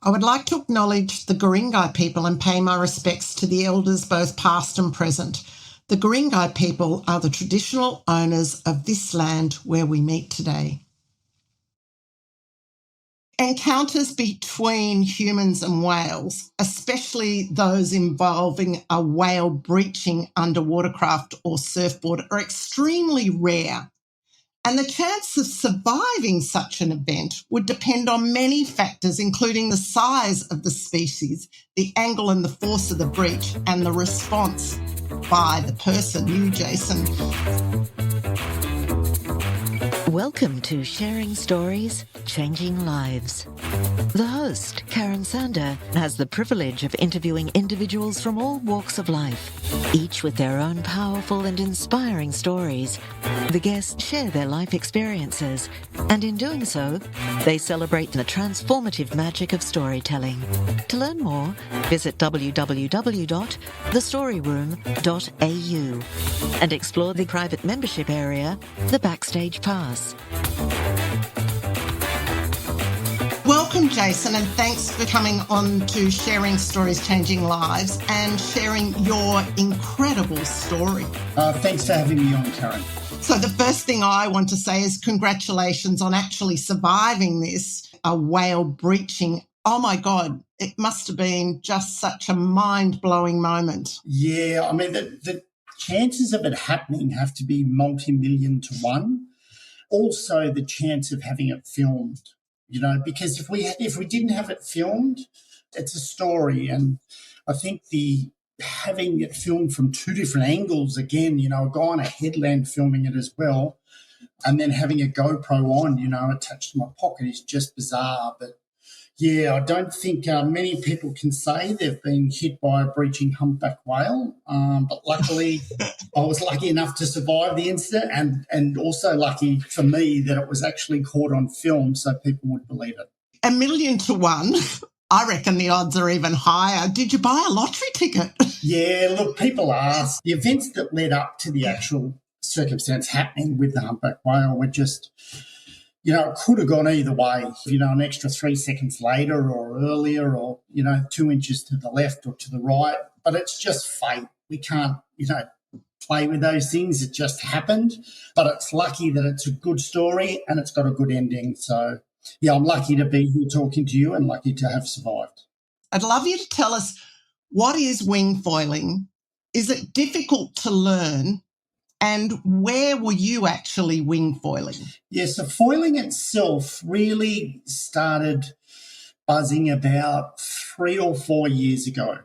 I would like to acknowledge the Guringai people and pay my respects to the elders both past and present. The Guringai people are the traditional owners of this land where we meet today. Encounters between humans and whales, especially those involving a whale breaching underwater craft or surfboard, are extremely rare. And the chance of surviving such an event would depend on many factors, including the size of the species, the angle and the force of the breach, and the response by the person, you, Jason. Welcome to Sharing Stories, Changing Lives. The host, Karen Sander, has the privilege of interviewing individuals from all walks of life, each with their own powerful and inspiring stories. The guests share their life experiences, and in doing so, they celebrate the transformative magic of storytelling. To learn more, visit www.thestoryroom.au and explore the private membership area, the Backstage Pass. Welcome, Jason, and thanks for coming on to Sharing Stories, Changing Lives and sharing your incredible story. Thanks for having me on, Karen. So the first thing I want to say is congratulations on actually surviving this, a whale breaching. Oh, my God, it must have been just such a mind-blowing moment. Yeah, I mean, the chances of it happening have to be multi-million to one. Also, the chance of having it filmed, because if we didn't have it filmed, it's a story. And I think having it filmed from two different angles, again, a guy on a headland filming it as well, and then having a GoPro on, attached to my pocket is just bizarre. But yeah, I don't think many people can say they've been hit by a breaching humpback whale, but luckily I was lucky enough to survive the incident and also lucky for me that it was actually caught on film so people would believe it. 1,000,000 to 1. I reckon the odds are even higher. Did you buy a lottery ticket? Yeah, look, people ask. The events that led up to the actual circumstance happening with the humpback whale were just... it could have gone either way, an extra 3 seconds later or earlier or, 2 inches to the left or to the right. But it's just fate. We can't, play with those things. It just happened. But it's lucky that it's a good story and it's got a good ending. So, yeah, I'm lucky to be here talking to you and lucky to have survived. I'd love you to tell us, what is wingfoiling? Is it difficult to learn? And where were you actually wingfoiling? Yeah, so foiling itself really started buzzing about 3 or 4 years ago.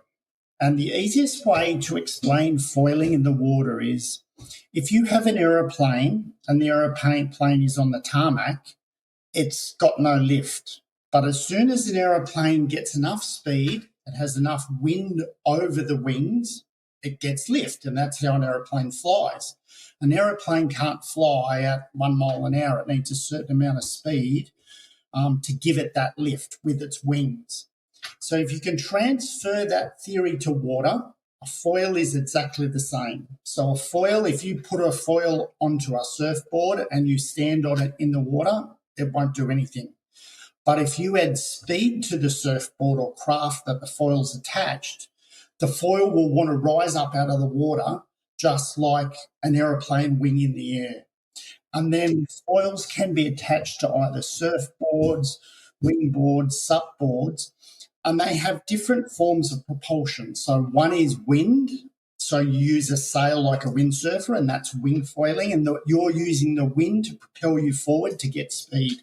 And the easiest way to explain foiling in the water is if you have an aeroplane and the aeroplane is on the tarmac, it's got no lift. But as soon as an aeroplane gets enough speed, it has enough wind over the wings, it gets lift, and that's how an aeroplane flies. An aeroplane can't fly at 1 mile an hour. It needs a certain amount of speed to give it that lift with its wings. So if you can transfer that theory to water, a foil is exactly the same. So a foil, if you put a foil onto a surfboard and you stand on it in the water, it won't do anything. But if you add speed to the surfboard or craft that the foil's attached, the foil will want to rise up out of the water just like an aeroplane wing in the air. And then foils can be attached to either surfboards, wingboards, supboards, and they have different forms of propulsion. So one is wind. So you use a sail like a windsurfer, and that's wingfoiling, and you're using the wind to propel you forward to get speed.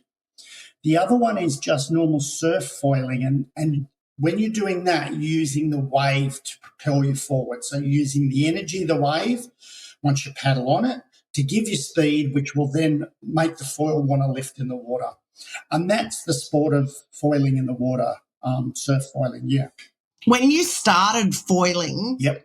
The other one is just normal surf foiling, and when you're doing that, you're using the wave to propel you forward. So you're using the energy of the wave, once you paddle on it, to give you speed, which will then make the foil want to lift in the water. And that's the sport of foiling in the water, surf foiling, yeah. When you started foiling, Yep.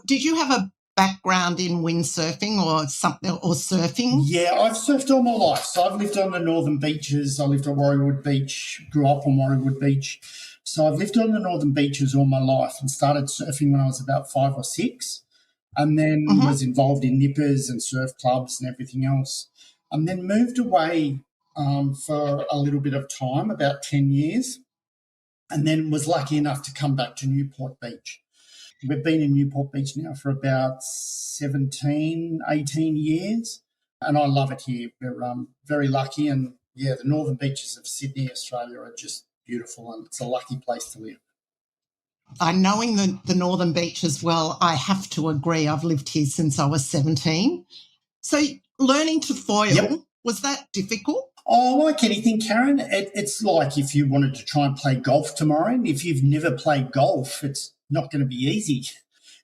Did you have a background in windsurfing or something, or surfing? Yeah, I've surfed all my life. So I've lived on the northern beaches. I lived on Warriewood Beach, grew up on Warriewood Beach. So I've lived on the northern beaches all my life and started surfing when I was about 5 or 6, and then was involved in nippers and surf clubs and everything else, and then moved away for a little bit of time, about 10 years, and then was lucky enough to come back to Newport Beach. We've been in Newport Beach now for about 17, 18 years, and I love it here. We're very lucky, and yeah, the northern beaches of Sydney, Australia are just beautiful, and it's a lucky place to live. Knowing the northern beach as well, I have to agree. I've lived here since I was 17. So learning to foil, was that difficult? Oh, like anything, Karen, it's like if you wanted to try and play golf tomorrow, and if you've never played golf, it's not going to be easy.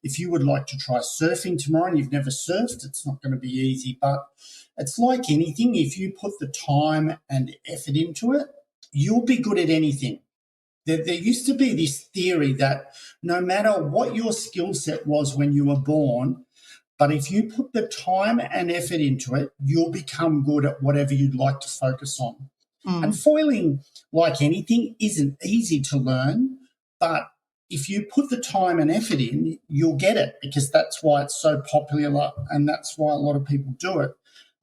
If you would like to try surfing tomorrow and you've never surfed, it's not going to be easy. But it's like anything. If you put the time and effort into it, you'll be good at anything. There used to be this theory that no matter what your skill set was when you were born, but if you put the time and effort into it, you'll become good at whatever you'd like to focus on. And foiling, like anything, isn't easy to learn, but if you put the time and effort in, you'll get it, because that's why it's so popular and that's why a lot of people do it.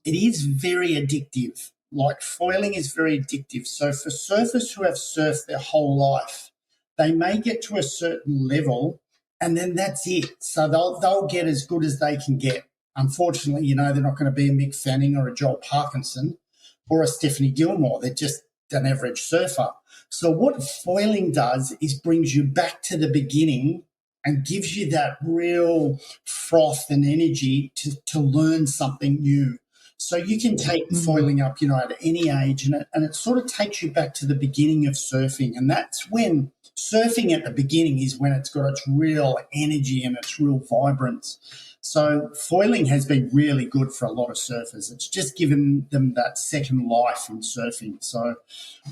It is very addictive. Like foiling is very addictive. So for surfers who have surfed their whole life, they may get to a certain level and then that's it. So they'll get as good as they can get. Unfortunately, they're not going to be a Mick Fanning or a Joel Parkinson or a Stephanie Gilmore. They're just an average surfer. So what foiling does is brings you back to the beginning and gives you that real froth and energy to learn something new. So you can take foiling up, at any age, and it sort of takes you back to the beginning of surfing. And that's when surfing at the beginning is when it's got its real energy and its real vibrance. So foiling has been really good for a lot of surfers. It's just given them that second life in surfing. So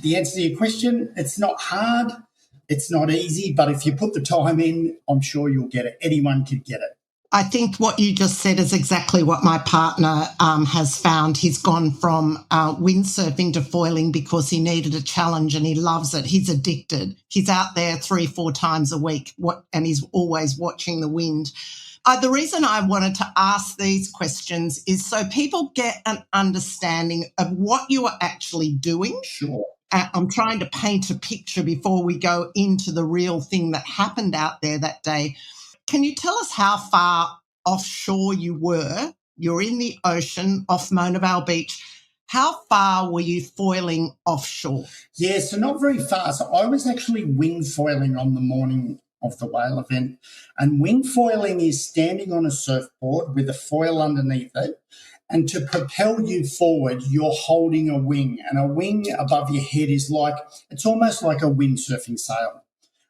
the answer to your question, it's not hard, it's not easy, but if you put the time in, I'm sure you'll get it. Anyone could get it. I think what you just said is exactly what my partner has found. He's gone from windsurfing to foiling because he needed a challenge and he loves it. He's addicted. He's out there 3-4 times a week and he's always watching the wind. The reason I wanted to ask these questions is so people get an understanding of what you are actually doing. Sure. I'm trying to paint a picture before we go into the real thing that happened out there that day. Can you tell us how far offshore you were? You're in the ocean off Mona Vale Beach. How far were you foiling offshore? Yeah, so not very far. So I was actually wingfoiling on the morning of the whale event. And wingfoiling is standing on a surfboard with a foil underneath it. And to propel you forward, you're holding a wing. And a wing above your head is it's almost like a windsurfing sail.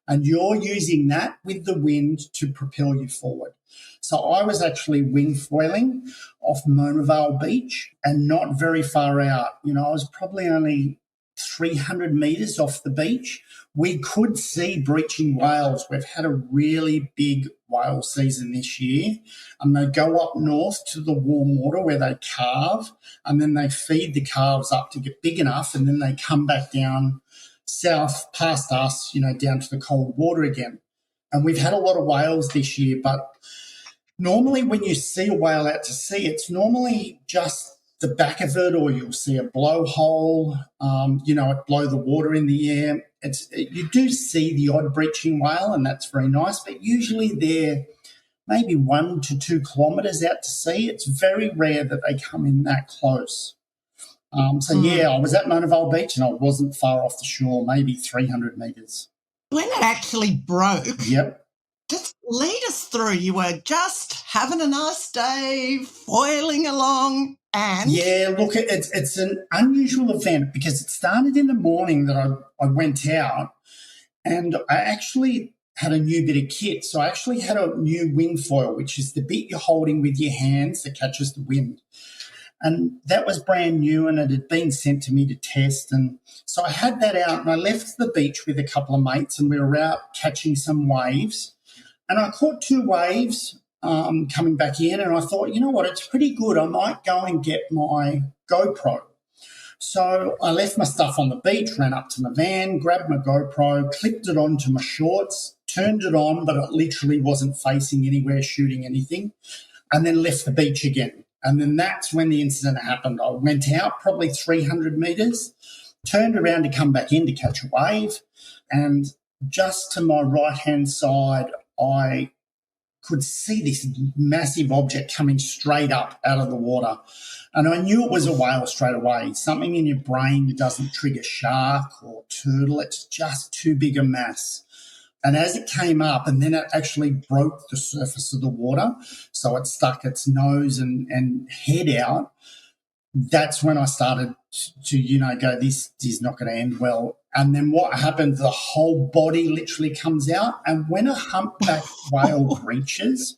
And you're using that with the wind to propel you forward. So I was actually wingfoiling off Mona Vale Beach and not very far out. I was probably only 300 metres off the beach. We could see breaching whales. We've had a really big whale season this year, and they go up north to the warm water where they calve, and then they feed the calves up to get big enough, and then they come back down south past us, down to the cold water again. And we've had a lot of whales this year, but normally when you see a whale out to sea, it's normally just the back of it, or you'll see a blowhole, it blow the water in the air. You do see the odd breaching whale, and that's very nice, but usually they're maybe 1 to 2 kilometres out to sea. It's very rare that they come in that close. I was at Mona Vale Beach and I wasn't far off the shore, maybe 300 metres. When it actually broke, yep. Just lead us through. You were just having a nice day, foiling along, and... Yeah, look, it's an unusual event because it started in the morning that I went out, and I actually had a new bit of kit. So I actually had a new wingfoil, which is the bit you're holding with your hands that catches the wind. And that was brand new and it had been sent to me to test. And so I had that out and I left the beach with a couple of mates and we were out catching some waves. And I caught 2 waves coming back in and I thought, you know what, it's pretty good. I might go and get my GoPro. So I left my stuff on the beach, ran up to my van, grabbed my GoPro, clipped it onto my shorts, turned it on, but it literally wasn't facing anywhere, shooting anything, and then left the beach again. And then that's when the incident happened. I went out probably 300 metres, turned around to come back in to catch a wave, and just to my right-hand side, I could see this massive object coming straight up out of the water. And I knew it was a whale straight away. Something in your brain doesn't trigger shark or turtle. It's just too big a mass. And as it came up, and then it actually broke the surface of the water, so it stuck its nose and head out, that's when I started to go, this is not going to end well. And then what happened, the whole body literally comes out. And when a humpback whale breaches,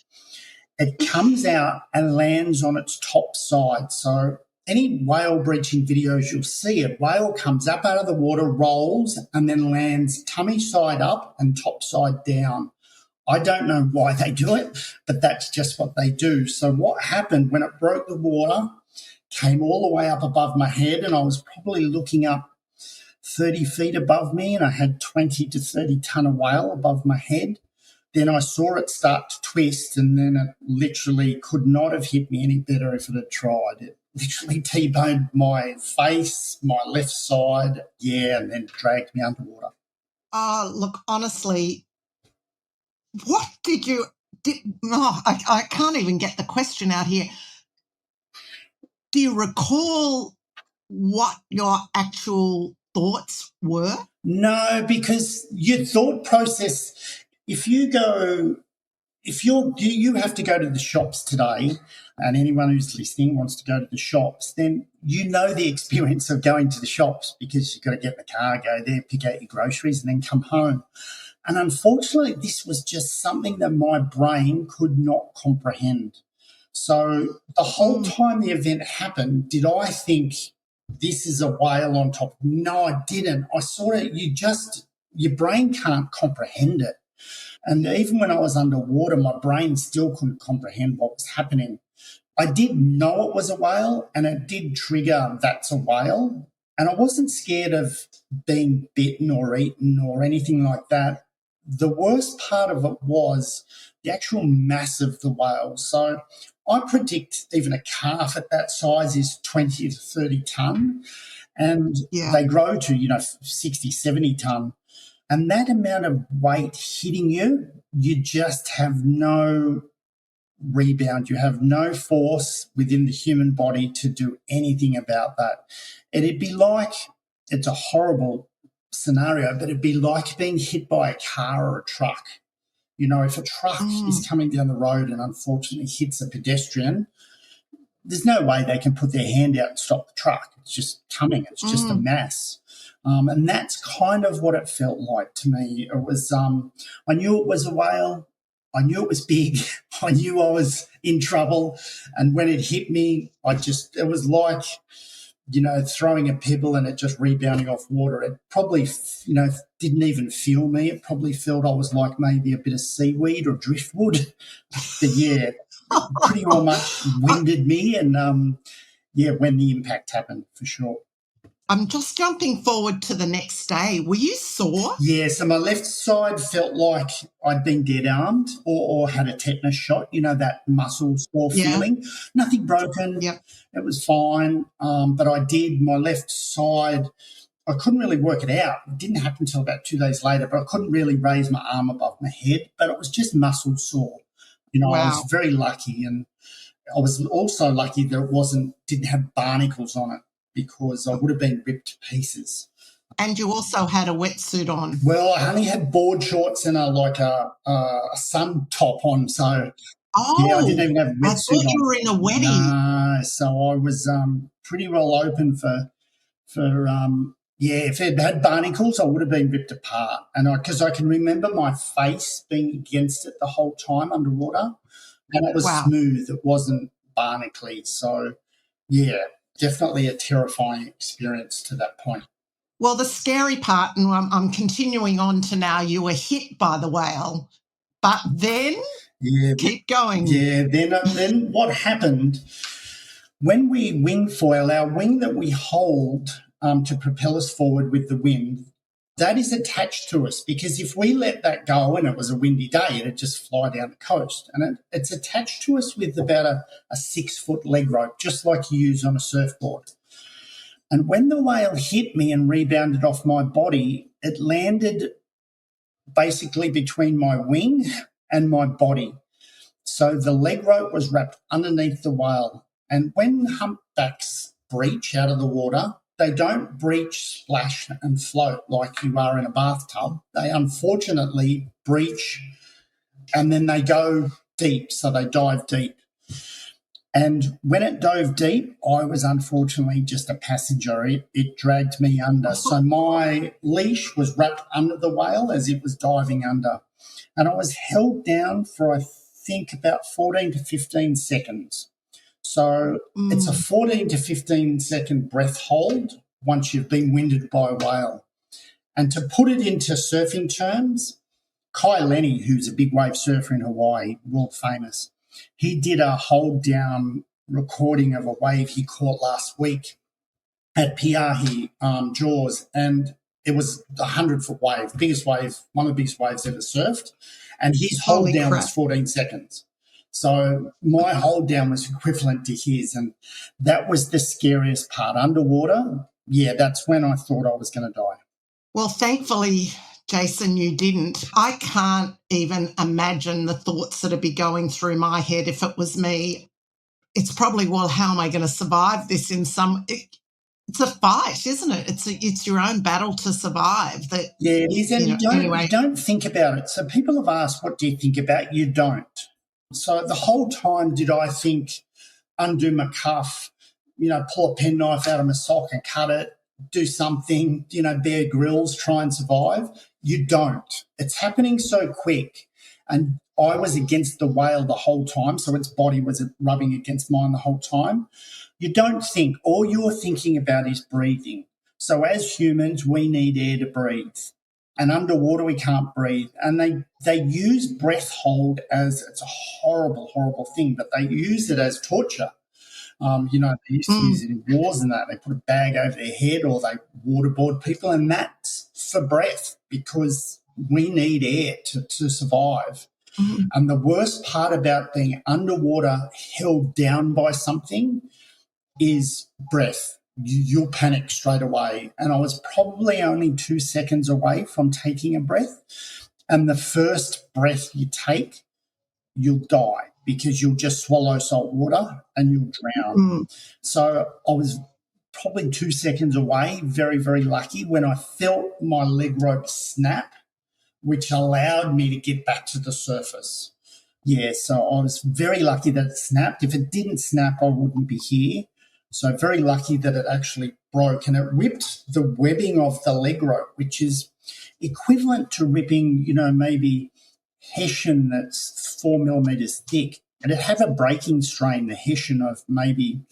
it comes out and lands on its top side. So any whale breaching videos you'll see, a whale comes up out of the water, rolls, and then lands tummy side up and top side down. I don't know why they do it, but that's just what they do. So what happened when it broke the water, came all the way up above my head, and I was probably looking up 30 feet above me, and I had 20 to 30 ton of whale above my head. Then I saw it start to twist, and then it literally could not have hit me any better if it had tried. It literally T-boned my face, my left side, and then dragged me underwater. Look, honestly, what did you... I can't even get the question out here. Do you recall what your actual thoughts were? No, because your thought process, you have to go to the shops today, and anyone who's listening wants to go to the shops, then you know the experience of going to the shops because you've got to get in the car, go there, pick out your groceries, and then come home. And unfortunately, this was just something that my brain could not comprehend. So the whole time the event happened, did I think this is a whale on top? No, I didn't. I saw it. Your brain can't comprehend it. And even when I was underwater, my brain still couldn't comprehend what was happening. I did know it was a whale, and it did trigger that's a whale. And I wasn't scared of being bitten or eaten or anything like that. The worst part of it was the actual mass of the whale. So I predict even a calf at that size is 20 to 30 tonne, and they grow to, 60, 70 tonne. And that amount of weight hitting you, you just have no rebound. You have no force within the human body to do anything about that. It'd be like, it's a horrible scenario, but it'd be like being hit by a car or a truck. If a truck is coming down the road and unfortunately hits a pedestrian, there's no way they can put their hand out and stop the truck. It's just coming. It's just a mass. And that's kind of what it felt like to me. It was, I knew it was a whale. I knew it was big. I knew I was in trouble. And when it hit me, it was like, throwing a pebble and it just rebounding off water. It probably, didn't even feel me. It probably felt I was like maybe a bit of seaweed or driftwood. But pretty much winded me. And when the impact happened, for sure. I'm just jumping forward to the next day. Were you sore? Yeah, so my left side felt like I'd been dead-armed or had a tetanus shot, that muscle sore feeling. Nothing broken. Yep. It was fine. But my left side, I couldn't really work it out. It didn't happen until about 2 days later, but I couldn't really raise my arm above my head. But it was just muscle sore. Wow. I was very lucky. And I was also lucky that it didn't have barnacles on it, because I would have been ripped to pieces. And you also had a wetsuit on. Well, I only had board shorts and a sun top on, so I didn't even have a wetsuit on. I thought you were in a wedding. No, so I was pretty well open for if it had barnacles, I would have been ripped apart. And because I can remember my face being against it the whole time underwater, and it was smooth. It wasn't barnacly. So, definitely a terrifying experience to that point. Well, the scary part, and I'm continuing on to now, you were hit by the whale, but then keep going. Yeah, then what happened, when we wingfoil, our wing that we hold to propel us forward with the wind, that is attached to us, because if we let that go and it was a windy day, it'd just fly down the coast. And it's attached to us with about a 6-foot leg rope, just like you use on a surfboard. And when the whale hit me and rebounded off my body, it landed basically between my wing and my body. So the leg rope was wrapped underneath the whale. And when humpbacks breach out of the water, they don't breach, splash and float like you are in a bathtub. They unfortunately breach and then they go deep, so they dive deep. And when it dove deep, I was unfortunately just a passenger. It dragged me under. So my leash was wrapped under the whale as it was diving under. And I was held down for, I think, about 14 to 15 seconds. So it's a 14 to 15 second breath hold once you've been winded by a whale. And to put it into surfing terms, Kai Lenny, who's a big wave surfer in Hawaii, world famous, he did a hold down recording of a wave he caught last week at Piahi, Jaws, and it was a 100-foot wave, biggest wave, one of the biggest waves ever surfed, and his hold down was 14 seconds. So my hold down was equivalent to his, and that was the scariest part. Underwater, yeah, that's when I thought I was going to die. Well, thankfully, Jason, you didn't. I can't even imagine the thoughts that would be going through my head if it was me. It's probably, well, how am I going to survive this in some... It's a fight, isn't it? It's your own battle to survive. That, yeah, it is, and you don't think about it. So people have asked, what do you think about? You don't. So the whole time did I think, undo my cuff, pull a penknife out of my sock and cut it, do something, Bear Grylls, try and survive? You don't. It's happening so quick. And I was against the whale the whole time, so its body was rubbing against mine the whole time. You don't think. All you're thinking about is breathing. So as humans, we need air to breathe. And underwater, we can't breathe. And they use breath hold as, it's a horrible, horrible thing, but they use it as torture. They used to use it in wars and that. They put a bag over their head or they waterboard people, and that's for breath because we need air to survive. Mm-hmm. And the worst part about being underwater held down by something is breath. You'll panic straight away. And I was probably only 2 seconds away from taking a breath. And the first breath you take, you'll die because you'll just swallow salt water and you'll drown. So I was probably 2 seconds away, very, very lucky, when I felt my leg rope snap, which allowed me to get back to the surface. Yeah, so I was very lucky that it snapped. If it didn't snap, I wouldn't be here. So very lucky that it actually broke, and it ripped the webbing of the leg rope, which is equivalent to ripping, maybe hessian that's 4 millimeters thick. And it had a breaking strain, the hessian, of maybe,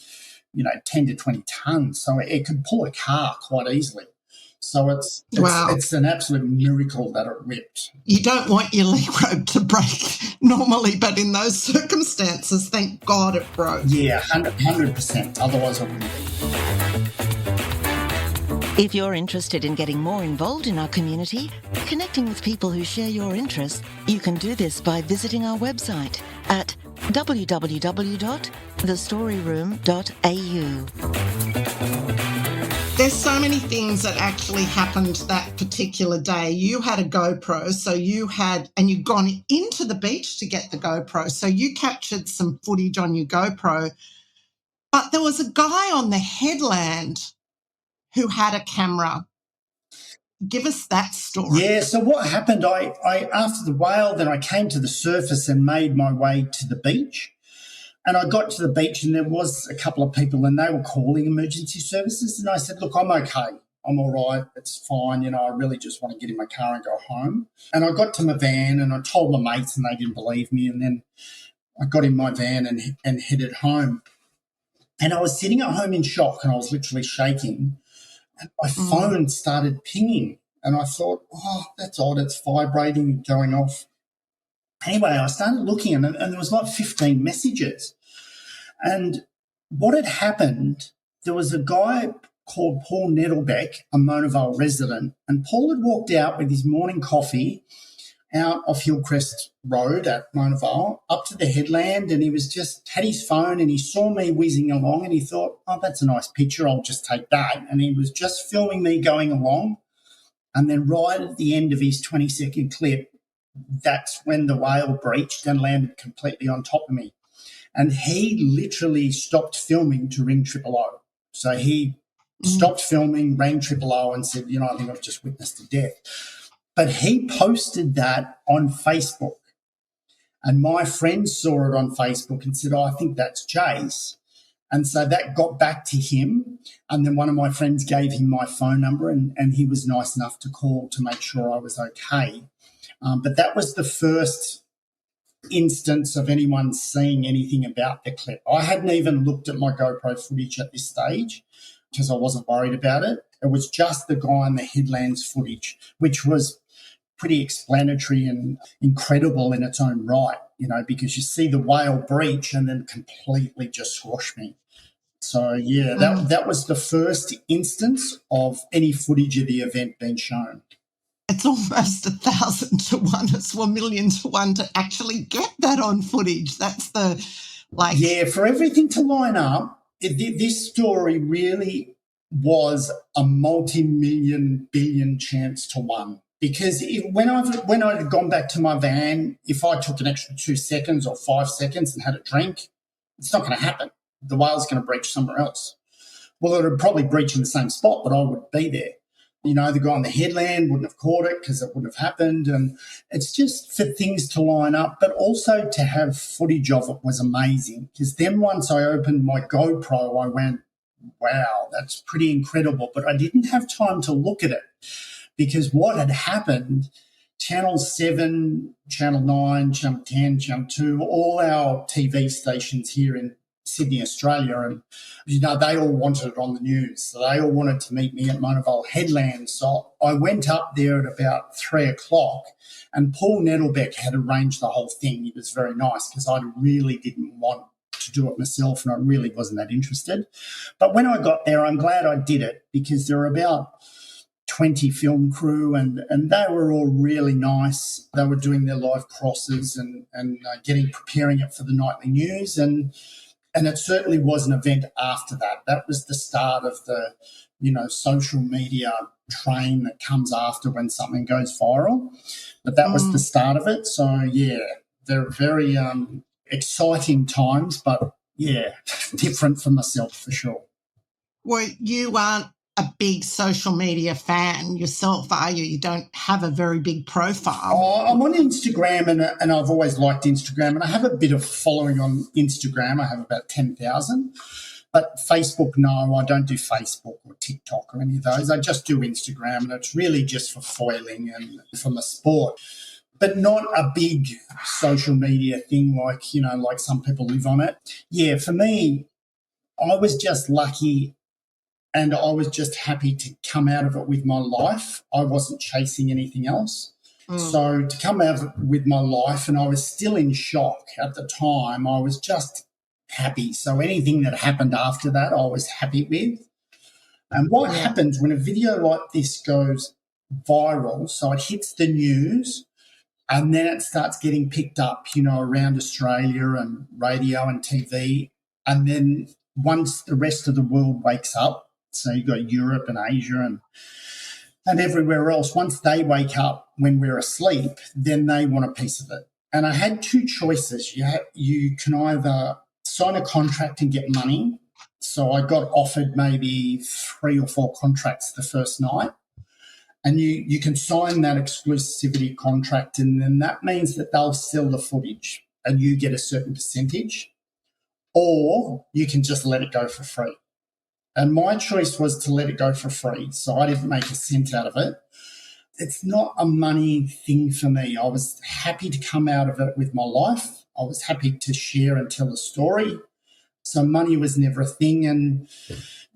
10 to 20 tons. So it could pull a car quite easily. So it's an absolute miracle that it ripped. You don't want your leg rope to break normally, but in those circumstances, thank God it broke. Yeah, 100%. Otherwise I wouldn't be. If you're interested in getting more involved in our community, connecting with people who share your interests, you can do this by visiting our website at www.thestoryroom.au. There's so many things that actually happened that particular day. You had a GoPro, and you'd gone into the beach to get the GoPro, so you captured some footage on your GoPro. But there was a guy on the headland who had a camera. Give us that story. Yeah, so what happened, I after the whale, then I came to the surface and made my way to the beach. And I got to the beach and there was a couple of people and they were calling emergency services. And I said, look, I'm okay. I'm all right. It's fine. I really just want to get in my car and go home. And I got to my van and I told my mates and they didn't believe me. And then I got in my van and headed home. And I was sitting at home in shock and I was literally shaking. And my phone started pinging. And I thought, oh, that's odd. It's vibrating, going off. Anyway, I started looking and there was like 15 messages. And what had happened, there was a guy called Paul Nettlebeck, a Mona Vale resident, and Paul had walked out with his morning coffee out off Hillcrest Road at Mona Vale up to the headland, and he was just had his phone and he saw me whizzing along and he thought, oh, that's a nice picture, I'll just take that. And he was just filming me going along. And then right at the end of his 20-second clip, that's when the whale breached and landed completely on top of me. And he literally stopped filming to ring Triple O. So he stopped filming, rang Triple O and said, I think I've just witnessed a death. But he posted that on Facebook. And my friend saw it on Facebook and said, I think that's Jace. And so that got back to him. And then one of my friends gave him my phone number and he was nice enough to call to make sure I was okay. But that was the first instance of anyone seeing anything about the clip. I hadn't even looked at my GoPro footage at this stage because I wasn't worried about it. It was just the guy in the headlands footage, which was pretty explanatory and incredible in its own right, because you see the whale breach and then completely just squash me. So, yeah, that was the first instance of any footage of the event being shown. It's almost 1,000 to 1. It's 1,000,000 to 1 to actually get that on footage. That's Yeah, for everything to line up, this story really was a multi-million billion chance to 1. Because when I'd gone back to my van, if I took an extra 2 seconds or 5 seconds and had a drink, it's not going to happen. The whale's going to breach somewhere else. Well, it would probably breach in the same spot, but I would be there. The guy on the headland wouldn't have caught it because it wouldn't have happened. And it's just for things to line up, but also to have footage of it was amazing. Because then once I opened my GoPro, I went, wow, that's pretty incredible. But I didn't have time to look at it because what had happened, Channel 7, Channel 9, Channel 10, Channel 2, all our TV stations here in Sydney, Australia, and they all wanted it on the news. So they all wanted to meet me at Mona Vale headland. So I went up there at about 3:00 and Paul Nettlebeck had arranged the whole thing. He was very nice because I really didn't want to do it myself and I really wasn't that interested. But when I got there, I'm glad I did it because there were about 20 film crew and they were all really nice. They were doing their live crosses and preparing it for the nightly news. And it certainly was an event after that. That was the start of the, social media train that comes after when something goes viral. But that was the start of it. So, yeah, they're very exciting times, but, yeah, different for myself for sure. Well, you aren't a big social media fan yourself, are you? You don't have a very big profile. Oh, I'm on Instagram and I've always liked Instagram and I have a bit of following on Instagram. I have about 10,000. But Facebook, no, I don't do Facebook or TikTok or any of those. I just do Instagram and it's really just for foiling and for my sport. But not a big social media thing like some people live on it. Yeah, for me, I was just lucky and I was just happy to come out of it with my life. I wasn't chasing anything else. So to come out of it with my life, and I was still in shock at the time, I was just happy. So anything that happened after that, I was happy with. And what happens when a video like this goes viral, so it hits the news, and then it starts getting picked up, around Australia and radio and TV, and then once the rest of the world wakes up, so you've got Europe and Asia and everywhere else. Once they wake up when we're asleep, then they want a piece of it. And I had 2 choices. You can either sign a contract and get money. So I got offered maybe 3 or 4 contracts the first night. And you can sign that exclusivity contract and then that means that they'll sell the footage and you get a certain percentage. Or you can just let it go for free. And my choice was to let it go for free, so I didn't make a cent out of it. It's not a money thing for me. I was happy to come out of it with my life. I was happy to share and tell a story. So money was never a thing. And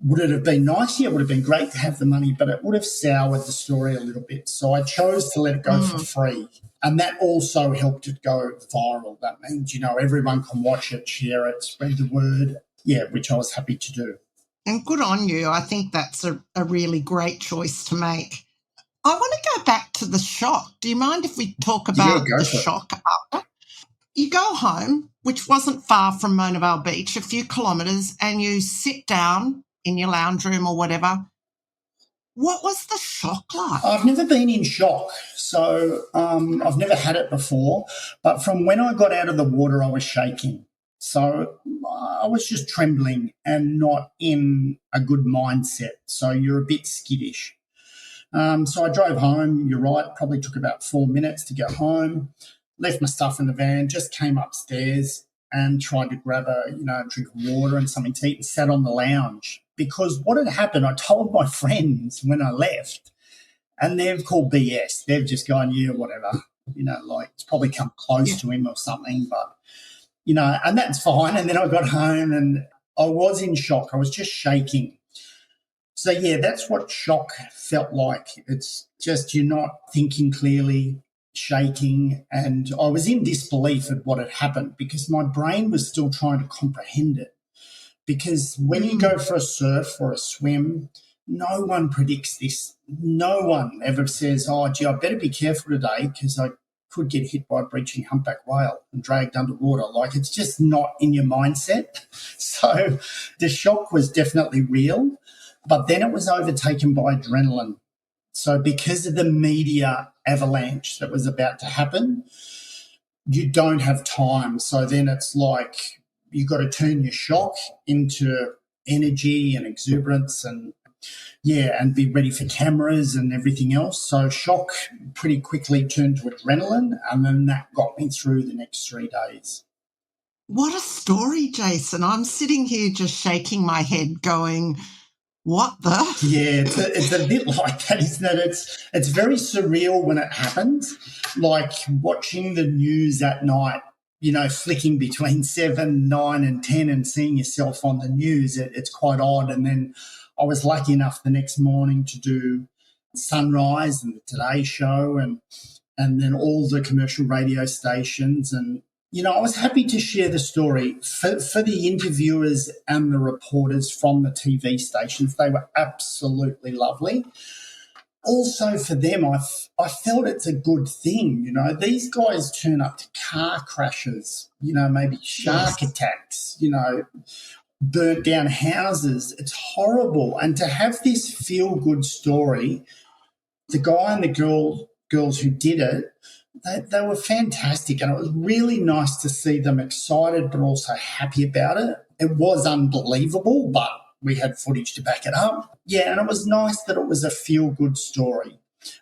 would it have been nice? Yeah, it would have been great to have the money, but it would have soured the story a little bit. So I chose to let it go for free. And that also helped it go viral. That means, everyone can watch it, share it, spread the word. Yeah, which I was happy to do. And good on you. I think that's a really great choice to make. I want to go back to the shock. Do you mind if we talk about the shock after? You go home, which wasn't far from Mona Vale Beach, a few kilometres, and you sit down in your lounge room or whatever, What was the shock like? I've never been in shock, so I've never had it before. But from when I got out of the water, I was shaking. So I was just trembling and not in a good mindset. So you're a bit skittish. So I drove home. You're right, probably took about 4 minutes to get home. Left my stuff in the van, just came upstairs and tried to grab a drink of water and something to eat and sat on the lounge. Because what had happened, I told my friends when I left, and they've called BS. They've just gone, yeah, whatever. Like it's probably come close to him or something, but, and that's fine. And then I got home and I was in shock. I was just shaking. So, yeah, that's what shock felt like. It's just you're not thinking clearly, shaking, and I was in disbelief at what had happened because my brain was still trying to comprehend it. Because when you go for a surf or a swim, no one predicts this. No one ever says, oh, gee, I better be careful today because I could get hit by a breaching humpback whale and dragged underwater. Like, it's just not in your mindset. So the shock was definitely real, but then it was overtaken by adrenaline. So because of the media avalanche that was about to happen, you don't have time. So then it's like you've got to turn your shock into energy and exuberance and be ready for cameras and everything else. So shock pretty quickly turned to adrenaline, and then that got me through the next 3 days. What a story, Jason. I'm sitting here just shaking my head going, what the? Yeah, it's a bit like that, isn't it? It's very surreal when it happens, like watching the news at night, flicking between 7, 9 and 10 and seeing yourself on the news. It's quite odd. And then I was lucky enough the next morning to do Sunrise and the Today Show and then all the commercial radio stations. And, I was happy to share the story for the interviewers and the reporters from the TV stations. They were absolutely lovely. Also for them, I felt it's a good thing. These guys turn up to car crashes, maybe shark attacks, burnt down houses. It's horrible. And to have this feel-good story, the guy and the girls who did it, they were fantastic, and it was really nice to see them excited but also happy about it. It was unbelievable, but we had footage to back it up. Yeah, and it was nice that it was a feel-good story,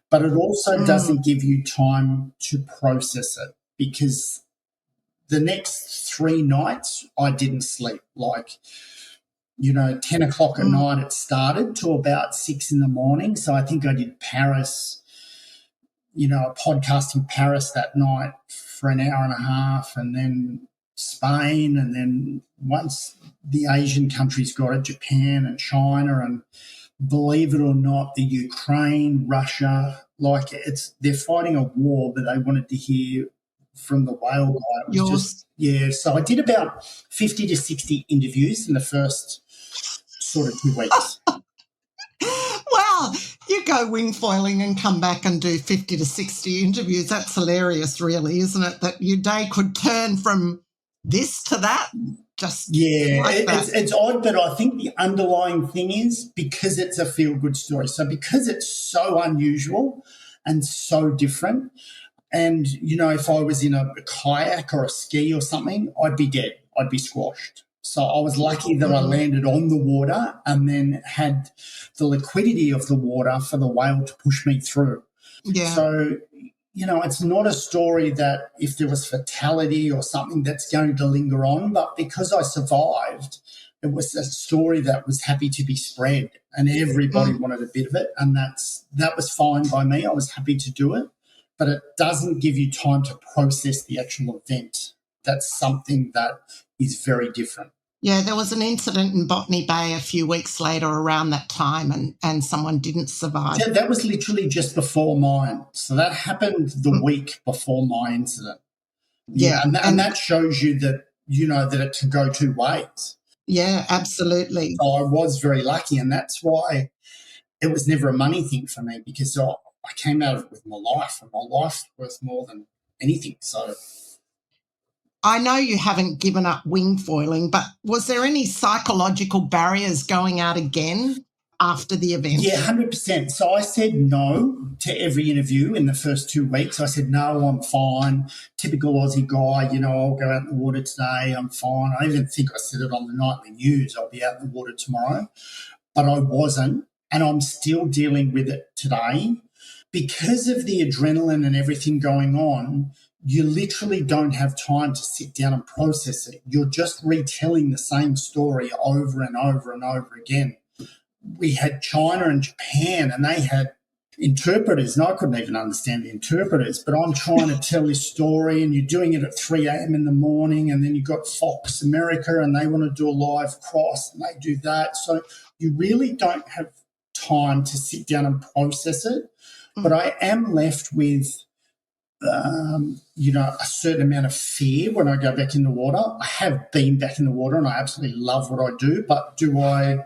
but it also doesn't give you time to process it because the next 3 nights I didn't sleep. Like, 10 o'clock at night it started to about 6 in the morning. So I think I did Paris, a podcast in Paris that night for an hour and a half, and then Spain, and then once the Asian countries got it, Japan and China, and believe it or not, the Ukraine, Russia, like they're fighting a war, but they wanted to hear from the whale guy. It was so I did about 50 to 60 interviews in the first sort of 2 weeks. Wow, you go wingfoiling and come back and do 50 to 60 interviews. That's hilarious, really, isn't it? That your day could turn from this to that. Just like that. It's odd, but I think the underlying thing is because it's a feel-good story. So because it's so unusual and so different, and, if I was in a kayak or a ski or something, I'd be dead. I'd be squashed. So I was lucky that I landed on the water and then had the liquidity of the water for the whale to push me through. Yeah. So, it's not a story that if there was fatality or something that's going to linger on, but because I survived, it was a story that was happy to be spread and everybody wanted a bit of it, and that was fine by me. I was happy to do it, but it doesn't give you time to process the actual event. That's something that is very different. Yeah, there was an incident in Botany Bay a few weeks later around that time and someone didn't survive. Yeah, that was literally just before mine. So that happened the week before my incident. Yeah. And that shows you that, that it can go 2 ways. Yeah, absolutely. So I was very lucky, and that's why it was never a money thing for me because I came out of it with my life, and my life's worth more than anything. So I know you haven't given up wingfoiling, but was there any psychological barriers going out again? after the event? Yeah, 100%. So I said no to every interview in the first 2 weeks. I said, no, I'm fine. Typical Aussie guy, I'll go out in the water today. I'm fine. I even think I said it on the nightly news. I'll be out in the water tomorrow. But I wasn't, and I'm still dealing with it today. Because of the adrenaline and everything going on, you literally don't have time to sit down and process it. You're just retelling the same story over and over and over again. We had China and Japan, and they had interpreters, and I couldn't even understand the interpreters, but I'm trying to tell this story, and you're doing it at 3 a.m. in the morning, and then you've got Fox America, and they want to do a live cross, and they do that. So you really don't have time to sit down and process it. But I am left with, a certain amount of fear when I go back in the water. I have been back in the water, and I absolutely love what I do, but do I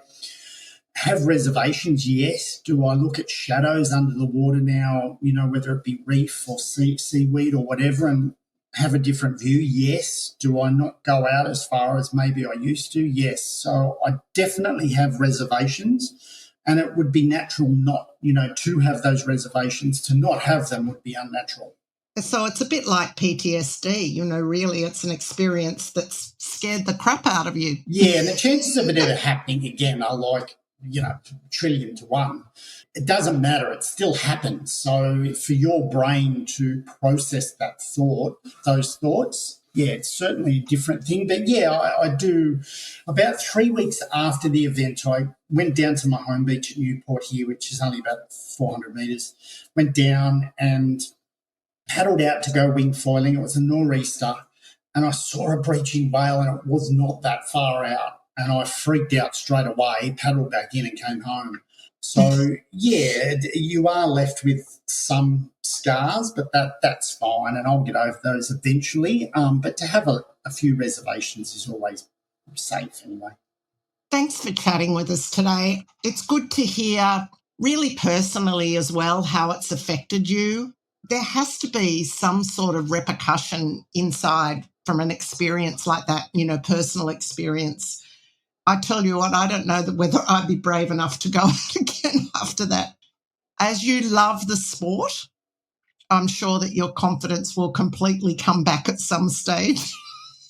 have reservations? Yes. Do I look at shadows under the water now, whether it be reef or seaweed or whatever, and have a different view? Yes. Do I not go out as far as maybe I used to? Yes. So I definitely have reservations, and it would be natural not, to have those reservations. To not have them would be unnatural. So it's a bit like PTSD, really it's an experience that's scared the crap out of you. Yeah, and the chances of it ever happening again are like, trillion to one. It doesn't matter. It still happens. So for your brain to process those thoughts, yeah, it's certainly a different thing. But, yeah, I do. About 3 weeks after the event, I went down to my home beach at Newport here, which is only about 400 metres, went down and paddled out to go wingfoiling. It was a nor'easter, and I saw a breaching whale, and it was not that far out. And I freaked out straight away, paddled back in and came home. So, yeah, you are left with some scars, but that's fine, and I'll get over those eventually. But to have a few reservations is always safe anyway. Thanks for chatting with us today. It's good to hear really personally as well how it's affected you. There has to be some sort of repercussion inside from an experience like that, personal experience. I tell you what, I don't know whether I'd be brave enough to go out again after that. As you love the sport, I'm sure that your confidence will completely come back at some stage.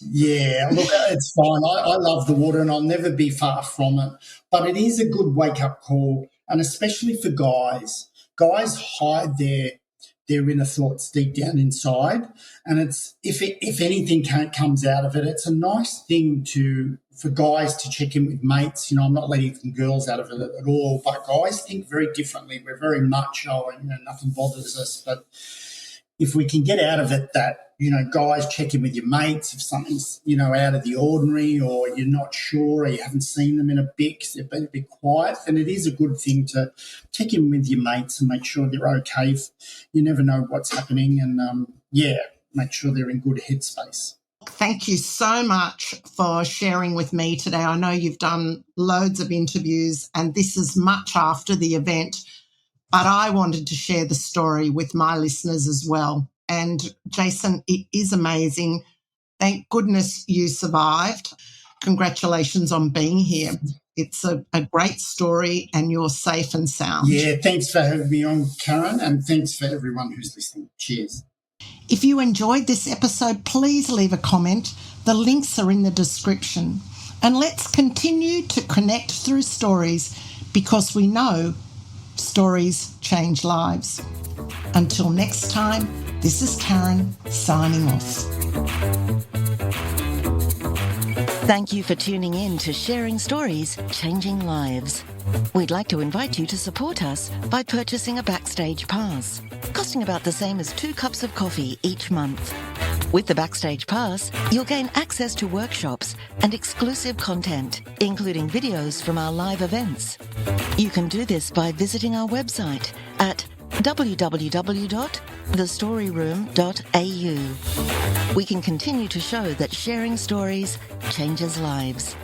Yeah, look, it's fine. I love the water, and I'll never be far from it. But it is a good wake-up call, and especially for guys. Guys hide their inner thoughts deep down inside, and it's if anything comes out of it, it's a nice thing for guys to check in with mates. I'm not letting girls out of it at all, but guys think very differently. We're very macho, and nothing bothers us. But if we can get out of it that, guys check in with your mates if something's, out of the ordinary, or you're not sure, or you haven't seen them in a bit because they've been a bit quiet, then it is a good thing to check in with your mates and make sure they're okay. You never know what's happening, and, make sure they're in good headspace. Thank you so much for sharing with me today. I know you've done loads of interviews, and this is much after the event, but I wanted to share the story with my listeners as well. And Jason, it is amazing. Thank goodness you survived. Congratulations on being here. It's a great story, and you're safe and sound. Yeah, thanks for having me on, Karen, and thanks for everyone who's listening. Cheers. If you enjoyed this episode, please leave a comment. The links are in the description. And let's continue to connect through stories, because we know stories change lives. Until next time, this is Karen signing off. Thank you for tuning in to Sharing Stories, Changing Lives. We'd like to invite you to support us by purchasing a Backstage Pass, costing about the same as 2 cups of coffee each month. With the Backstage Pass, you'll gain access to workshops and exclusive content, including videos from our live events. You can do this by visiting our website at www.thestoryroom.au. We can continue to show that sharing stories changes lives.